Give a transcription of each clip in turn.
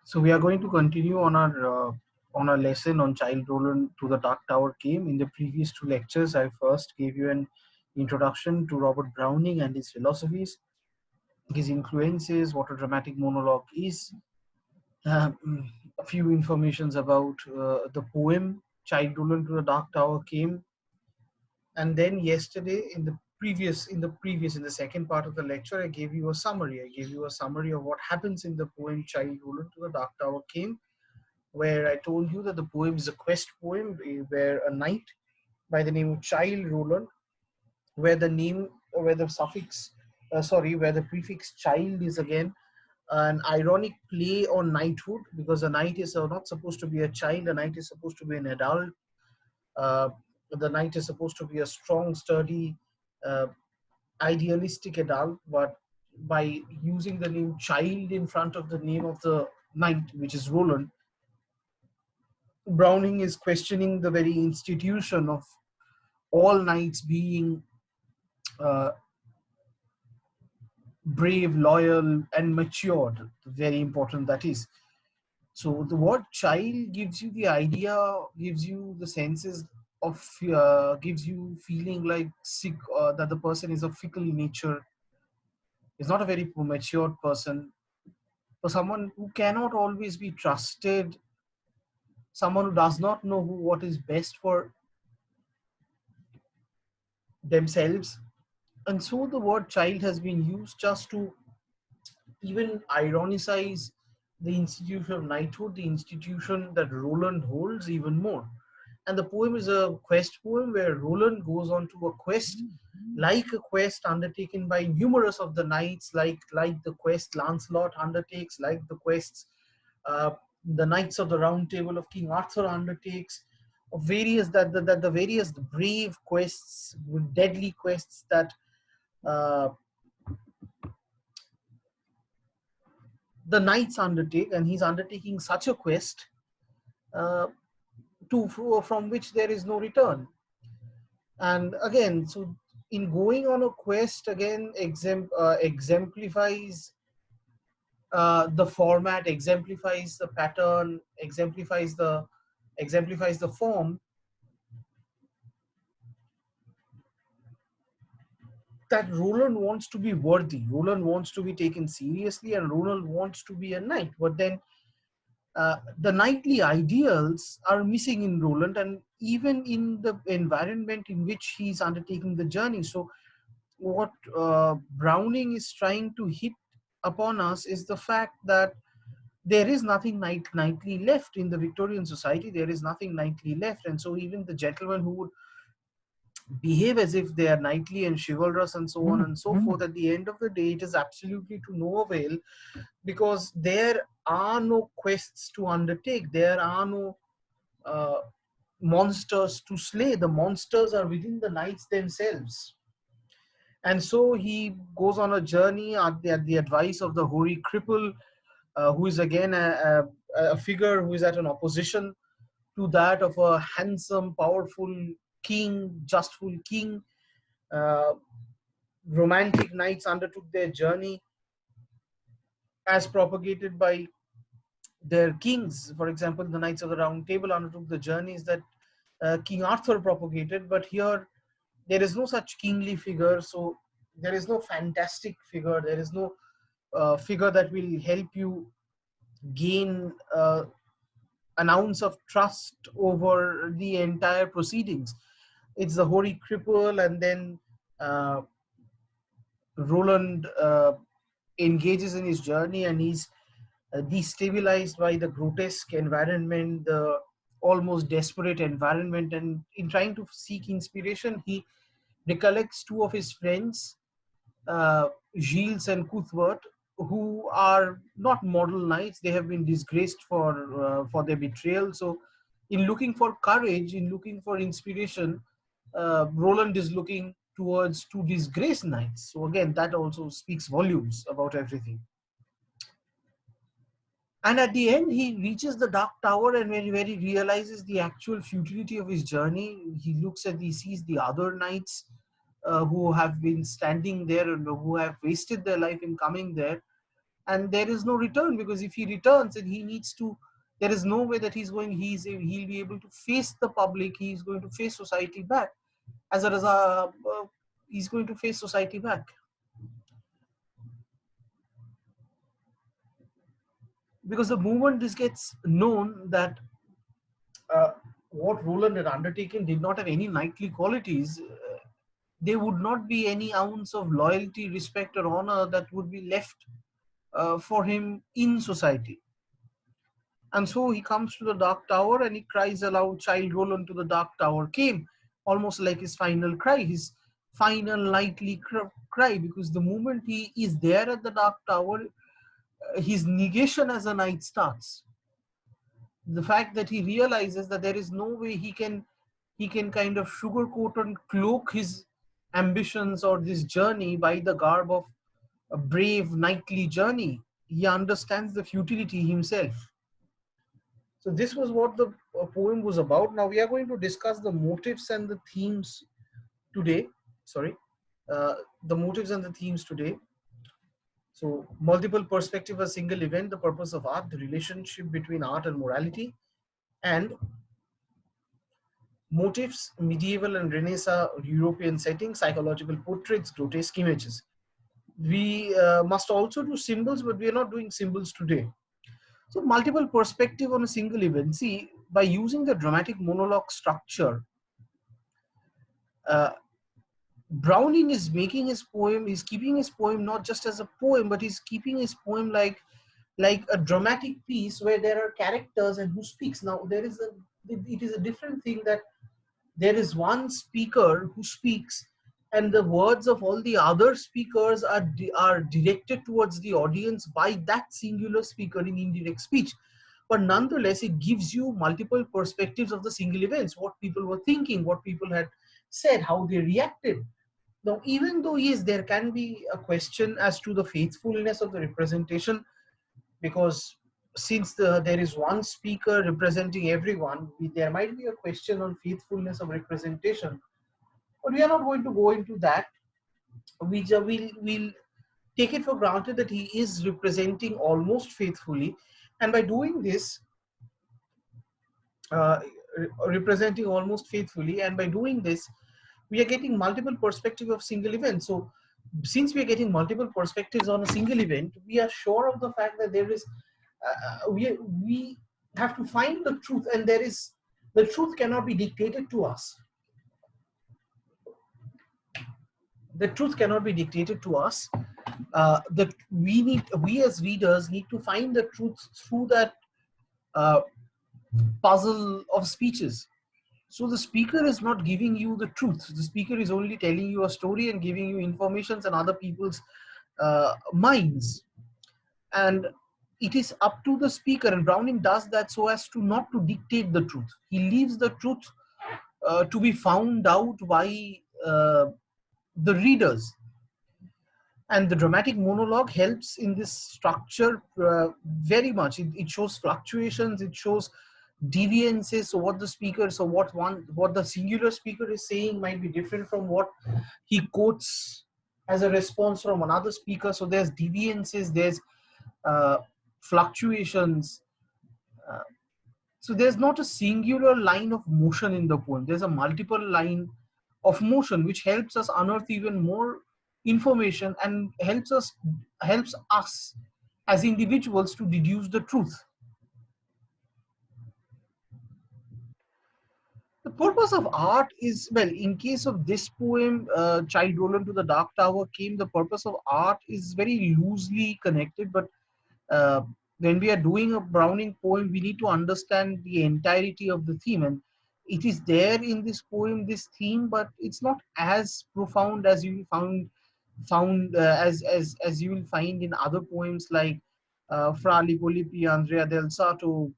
So we are going to continue on our lesson on Child Roland to the Dark Tower Came. In the previous two lectures, I first gave you an introduction to Robert Browning and his philosophies, his influences, what a dramatic monologue is, a few informations about the poem Child Roland to the Dark Tower Came, and then yesterday in the second part of the lecture, I gave you a summary. I gave you a summary of what happens in the poem Child Roland to the Dark Tower Came, where I told you that the poem is a quest poem where a knight by the name of Child Roland, where the name, where the suffix, where the prefix child is again an ironic play on knighthood, because a knight is not supposed to be a child, a knight is supposed to be an adult. Uh, the knight is supposed to be a strong, sturdy, uh, idealistic adult, but by using the name child in front of the name of the knight, which is Roland, Browning is questioning the very institution of all knights being uh, brave, loyal, and matured. Very important that is. So the word child gives you the idea, gives you the senses of, gives you feeling like sick, that the person is of fickle nature, is not a very matured person, for someone who cannot always be trusted, someone who does not know what is best for themselves. And so the word child has been used just to even ironicize the institution of knighthood, the institution that Roland holds, even more. And the poem is a quest poem where Roland goes on to a quest, like a quest undertaken by numerous of the knights, like the quest Lancelot undertakes, like the quests uh, the Knights of the Round Table of King Arthur undertakes, of various that the various brave quests, deadly quests that uh, the knights undertake, and he's undertaking such a quest uh, from which there is no return. And again, so in going on a quest, again exemplifies the format, exemplifies the pattern, exemplifies the form that Roland wants to be worthy. Roland wants to be taken seriously, and Roland wants to be a knight. But then the knightly ideals are missing in Roland, and even in the environment in which he's undertaking the journey. So, what Browning is trying to hit upon us is the fact that there is nothing knightly left in the Victorian society. There is nothing knightly left, and so even the gentlemen who would behave as if they are knightly and chivalrous and so on and so forth, at the end of the day, it is absolutely to no avail, because there are no quests to undertake. There are no uh, monsters to slay. The monsters are within the knights themselves. And so he goes on a journey at the advice of the hoary cripple, who is again a figure who is at an opposition to that of a handsome, powerful king, justful king. Uh, Romantic knights undertook their journey as propagated by their kings. For example, the Knights of the Round Table undertook the journeys that King Arthur propagated, but here there is no such kingly figure, so there is no fantastic figure, there is no figure that will help you gain an ounce of trust over the entire proceedings. It's the hoary cripple, and then Roland engages in his journey, and he's destabilized by the grotesque environment, the almost desperate environment. And in trying to seek inspiration, he recollects two of his friends, Gilles and Cuthbert, who are not model knights. They have been disgraced for their betrayal. So, in looking for courage, in looking for inspiration, Roland is looking towards two disgraced knights. So again, that also speaks volumes about everything. And at the end, he reaches the Dark Tower, and when he realizes the actual futility of his journey, he sees the other knights who have been standing there and who have wasted their life in coming there. and there is no return, because if he returns and he needs to, there is no way that he'll be able to face the public. He's going to face society back. As a result, he's going to face society back. Because the moment this gets known that uh, what Roland had undertaken did not have any knightly qualities, there would not be any ounce of loyalty, respect, or honor that would be left for him in society. And so he comes to the Dark Tower and he cries aloud, "Child Roland to the Dark Tower came," almost like his final cry, his final nightly cry, because the moment he is there at the Dark Tower, his negation as a knight starts. The fact that he realizes that there is no way he can kind of sugarcoat and cloak his ambitions or this journey by the garb of a brave knightly journey. He understands the futility himself. So this was what the poem was about. Now we are going to discuss the motives and the themes today. Sorry, uh, the motives and the themes today. So multiple perspective, a single event, the purpose of art, the relationship between art and morality, and motifs, medieval and Renaissance European settings, psychological portraits, grotesque images. We must also do symbols, but we are not doing symbols today. So multiple perspective on a single event. See, by using the dramatic monologue structure, uh, Browning is making his poem, he's keeping his poem not just as a poem, but he's keeping his poem like a dramatic piece where there are characters and who speaks. Now it is a different thing that there is one speaker who speaks and the words of all the other speakers are directed towards the audience by that singular speaker in indirect speech. But nonetheless, it gives you multiple perspectives of the single events, what people were thinking, what people had said, how they reacted. Now, even though, yes, there can be a question as to the faithfulness of the representation, because since there is one speaker representing everyone, there might be a question on faithfulness of representation. But we are not going to go into that. We'll take it for granted that he is representing almost faithfully. And by doing this, uh, representing almost faithfully, and by doing this, we are getting multiple perspectives of single event. So since we are getting multiple perspectives on a single event, we are sure of the fact that there is we have to find the truth, and there is the truth cannot be dictated to us. The truth cannot be dictated to us. That we as readers need to find the truth through that uh, puzzle of speeches. So the speaker is not giving you the truth. The speaker is only telling you a story and giving you informations and other people's minds. And it is up to the speaker. And Browning does that so as to not to dictate the truth. He leaves the truth to be found out by the readers. And the dramatic monologue helps in this structure very much. It shows fluctuations, it shows deviances. So what the speaker, so what the singular speaker is saying might be different from what he quotes as a response from another speaker. So there's deviances, there's uh, fluctuations. uh, so there's not a singular line of motion in the poem, there's a multiple line of motion, which helps us unearth even more information and helps us as individuals to deduce the truth. The purpose of art is, well, in case of this poem, Child Roland to the Dark Tower came, the purpose of art is very loosely connected. But uh, when we are doing a Browning poem, we need to understand the entirety of the theme. And it is there in this poem, this theme, but it's not as profound as you found as you will find in other poems like Fra Lippi, Andrea del Sarto,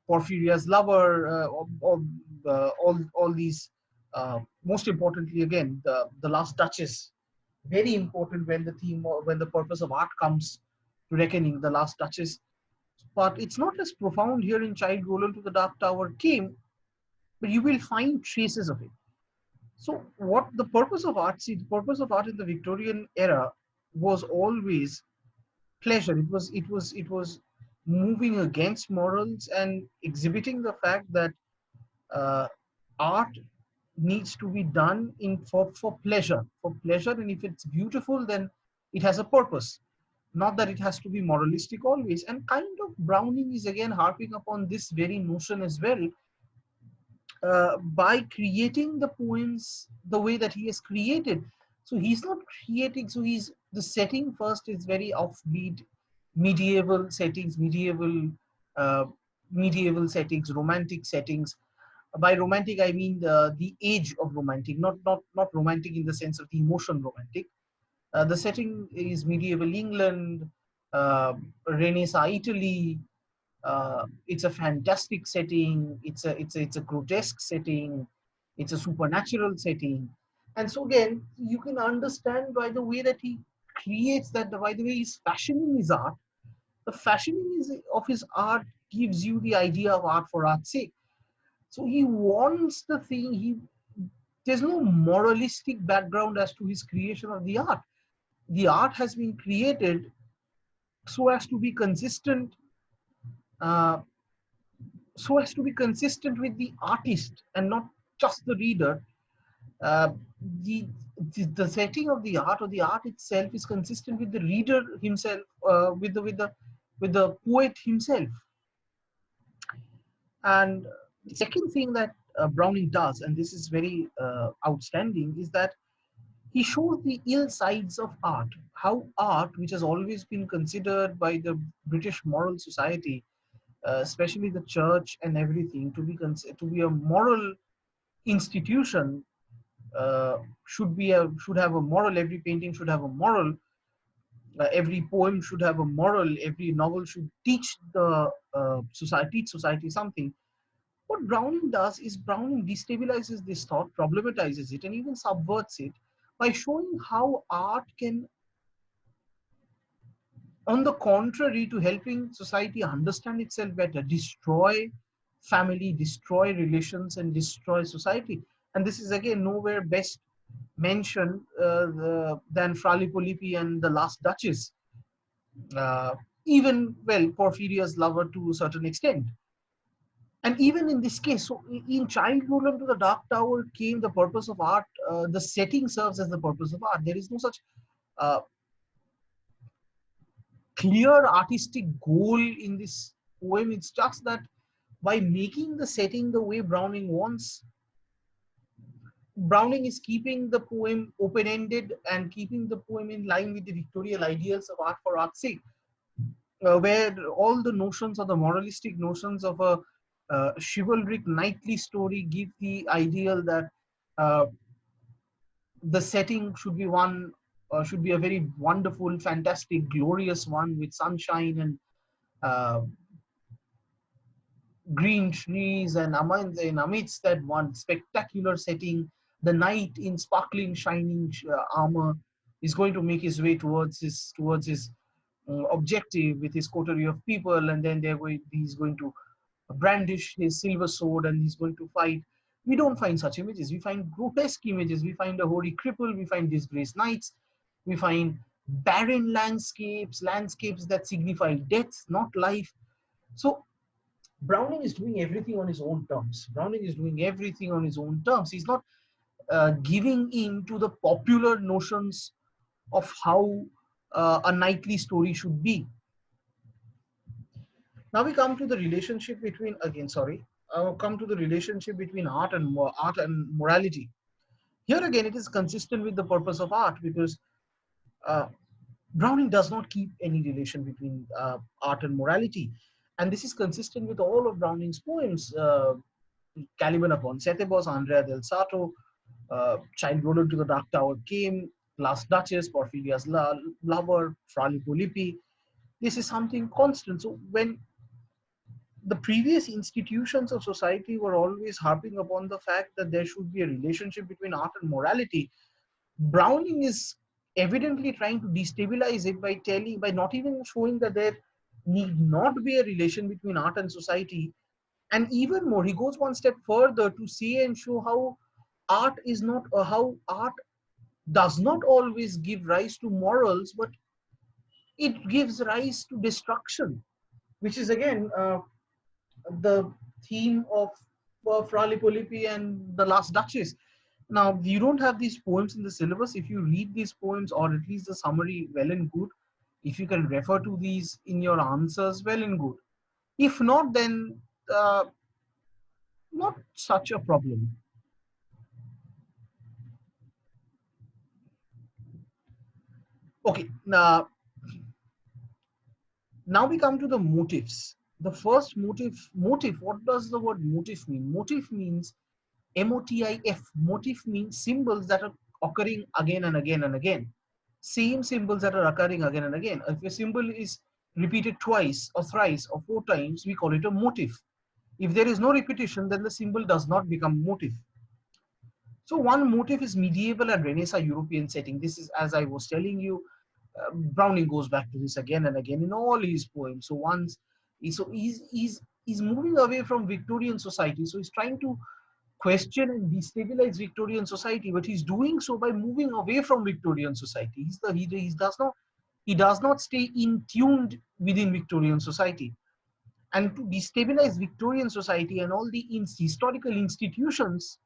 Porphyria's lover, all these. Most importantly, again, the Last Duchess, very important when the theme or when the purpose of art comes to reckoning. The Last Duchess, but it's not as profound here in Child Roland to the Dark Tower came, but you will find traces of it. So, what the purpose of art? See, the purpose of art in the Victorian era was always pleasure. It was moving against morals and exhibiting the fact that uh, art needs to be done in for pleasure, and if it's beautiful, then it has a purpose, not that it has to be moralistic always. And kind of Browning is again harping upon this very notion as well, by creating the poems the way that he has created. So he's not creating, so he's the setting first is very offbeat, medieval settings, uh, medieval settings, romantic settings. By romantic, I mean the age of romantic, not romantic in the sense of the emotion romantic. The setting is medieval England, uh, Renaissance Italy. It's a fantastic setting. It's a grotesque setting. It's a supernatural setting. And so again, you can understand by the way that he creates that, by the way he's fashioning his art. The fashioning of his art gives you the idea of art for art's sake. So he wants the thing. There's no moralistic background as to his creation of the art. The art has been created so as to be consistent, uh, with the artist and not just the reader. Uh, the, the setting of the art, or the art itself, is consistent with the reader himself, with the poet himself. And the second thing that Browning does, and this is very outstanding, is that he shows the ill sides of art. How art, which has always been considered by the British moral society, especially the church and everything, to be a moral institution, uh, should have a moral. Every painting should have a moral. Every poem should have a moral. Every novel should teach the society something. What Browning does is Browning destabilizes this thought, problematizes it, and even subverts it by showing how art can, on the contrary to helping society understand itself better, destroy family, destroy relations, and destroy society. And this is again nowhere best mentioned than Fra Lippo and the Last Duchess. Uh, Even, well, Porphyria's lover to a certain extent. And even in this case, so in Child Roland to the Dark Tower came the purpose of art. The setting serves as the purpose of art. There is no such uh, clear artistic goal in this poem. It's just that by making the setting the way Browning wants, Browning is keeping the poem open ended and keeping the poem in line with the Victorian ideals of art for art's sake, where all the notions, or the moralistic notions of a chivalric knightly story, give the ideal that uh, the setting should be a very wonderful, fantastic, glorious one with sunshine and uh, green trees, and amidst that one spectacular setting, the knight in sparkling, shining armor is going to make his way towards his objective with his coterie of people, and then he's going to brandish his silver sword and he's going to fight. We don't find such images. We find grotesque images. We find a hoary cripple. We find disgraced knights. We find barren landscapes that signify death, not life. So Browning is doing everything on his own terms. Browning is doing everything on his own terms. He's not giving in to the popular notions of how a knightly story should be. Now we come to the relationship between, again, sorry, come to the relationship between art and morality. Here again, it is consistent with the purpose of art, because uh, Browning does not keep any relation between art and morality, and this is consistent with all of Browning's poems. Caliban upon Setebos, Andrea del Sarto, Child Roller to the Dark Tower came, Last Duchess, Porphyria's lover, Fra Lippo. This is something constant. So when the previous institutions of society were always harping upon the fact that there should be a relationship between art and morality, Browning is evidently trying to destabilize it by not even showing that there need not be a relation between art and society. And even more, he goes one step further to say and show how art does not always give rise to morals, but it gives rise to destruction, which is again the theme of Fra Lippo and the Last Duchess. Now, you don't have these poems in the syllabus. If you read these poems, or at least the summary, well and good. If you can refer to these in your answers, well and good. If not, then not such a problem. Okay, now we come to the motifs. The first motif, what does the word motif mean? Motif means MOTIF. Motif means symbols that are occurring again and again and again. Same symbols that are occurring again and again. If a symbol is repeated twice or thrice or 4 times, we call it a motif. If there is no repetition, then the symbol does not become motif. So one motif is medieval and Renaissance European setting. This is, as I was telling you, Browning goes back to this again and again in all his poems. So once, he's moving away from Victorian society. So he's trying to question and destabilize Victorian society, but he's doing so by moving away from Victorian society. He does not stay in tuned within Victorian society. And to destabilize Victorian society and all the historical institutions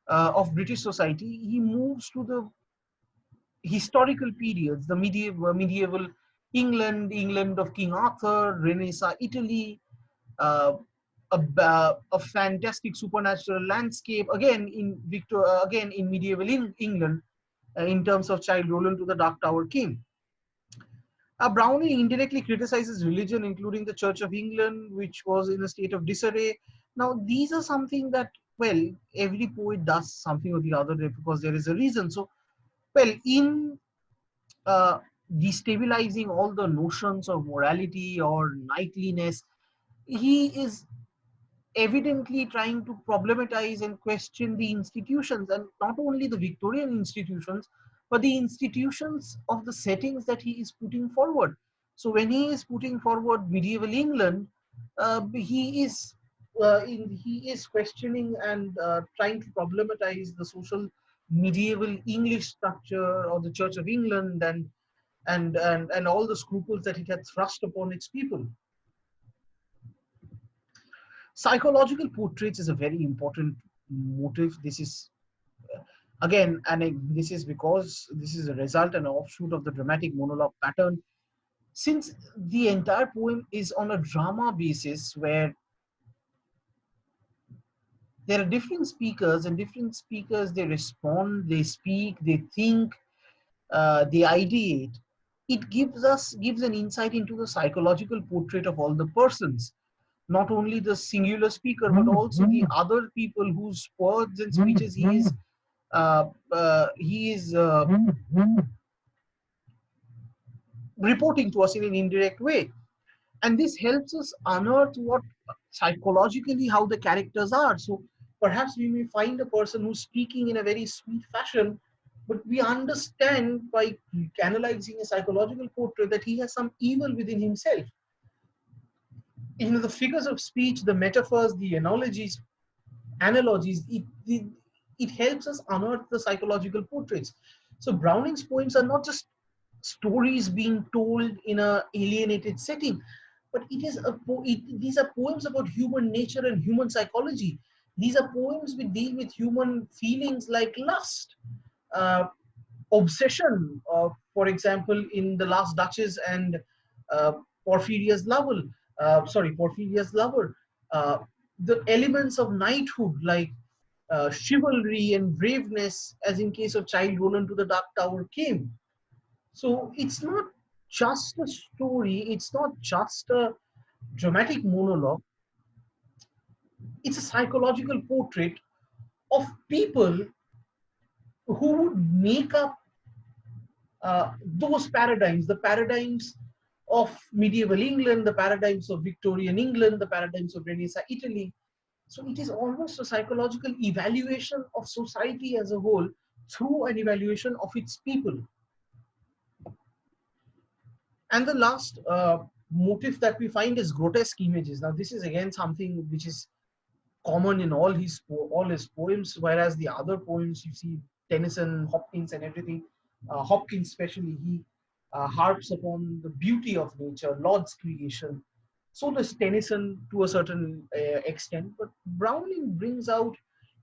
of British society, he moves to the historical periods, the medieval England, England of King Arthur, Renaissance Italy, uh, a fantastic supernatural landscape again in again in medieval England, in terms of Childe Roland to the Dark Tower came. Browning indirectly criticizes religion, including the Church of England, which was in a state of disarray. Now, these are something that, well, every poet does something or the other because there is a reason. So, well, in uh, destabilizing all the notions of morality or knightliness, he is evidently trying to problematize and question the institutions, and not only the Victorian institutions, but the institutions of the settings that he is putting forward. So when he is putting forward medieval England, he is questioning and trying to problematize the social medieval English structure or the Church of England, and all the scruples that it had thrust upon its people. Psychological portraits is a very important motive. This is again, and this is because this is a result and offshoot of the dramatic monologue pattern. Since the entire poem is on a drama basis where there are different speakers, and different speakers, they respond, they speak, they think, they ideate. It gives an insight into the psychological portrait of all the persons, not only the singular speaker, but also the other people whose words and speeches he is reporting to us in an indirect way. And this helps us unearth what psychologically how the characters are. So perhaps we may find a person who's speaking in a very sweet fashion, but we understand by analyzing a psychological portrait that he has some evil within himself. The figures of speech, the metaphors, the analogies, it helps us unearth the psychological portraits. So Browning's poems are not just stories being told in a alienated setting, but these are poems about human nature and human psychology. These are poems which deal with human feelings like lust, uh, obsession, for example, in The Last Duchess and uh, Porphyria's Lover, Porphyria's Lover, the elements of knighthood like chivalry and braveness, as in case of Childe Roland to the Dark Tower came. So it's not just a story, it's not just a dramatic monologue, it's a psychological portrait of people who would make up those paradigms, the paradigms of medieval England, the paradigms of Victorian England, the paradigms of Renaissance Italy. So it is almost a psychological evaluation of society as a whole through an evaluation of its people. And the last motif that we find is grotesque images. Now, this is again something which is common in all his poems, whereas the other poems you see Tennyson, Hopkins, and everything. Hopkins especially, harps upon the beauty of nature, Lord's creation. So does Tennyson to a certain extent. But Browning brings out,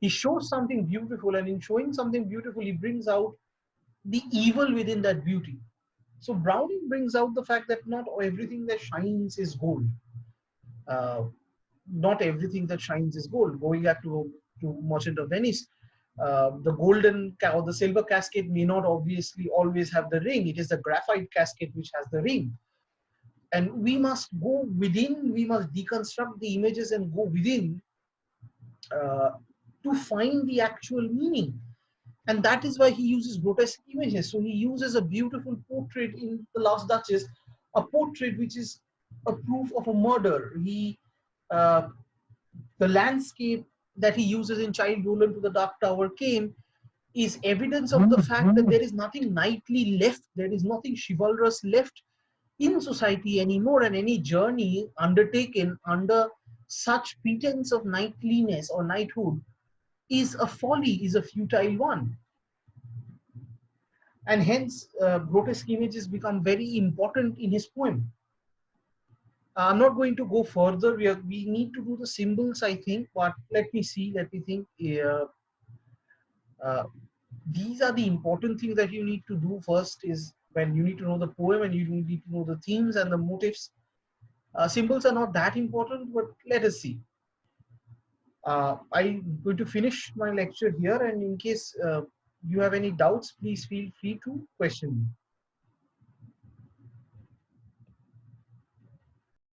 he shows something beautiful, and in showing something beautiful, he brings out the evil within that beauty. So Browning brings out the fact that not everything that shines is gold. Uh, Not everything that shines is gold. Going back to Merchant of Venice, the or the silver casket may not obviously always have the ring. It is the graphite casket which has the ring. And we must go within, we must deconstruct the images and go within uh, to find the actual meaning. And that is why he uses grotesque images. So he uses a beautiful portrait in The Last Duchess, a portrait which is a proof of a murder. Uh, the landscape that he uses in Child Roland to the Dark Tower came is evidence of the fact that there is nothing knightly left, there is nothing chivalrous left in society anymore, and any journey undertaken under such pretense of knightliness or knighthood is a folly, is a futile one. And hence, grotesque images become very important in his poem. I'm not going to go further. We need to do the symbols, I think, but let me see, let me think. Uh, these are the important things that you need to do first is when you need to know the poem and you need to know the themes and the motives. Symbols are not that important, but let us see. I'm going to finish my lecture here, and in case you have any doubts, please feel free to question me.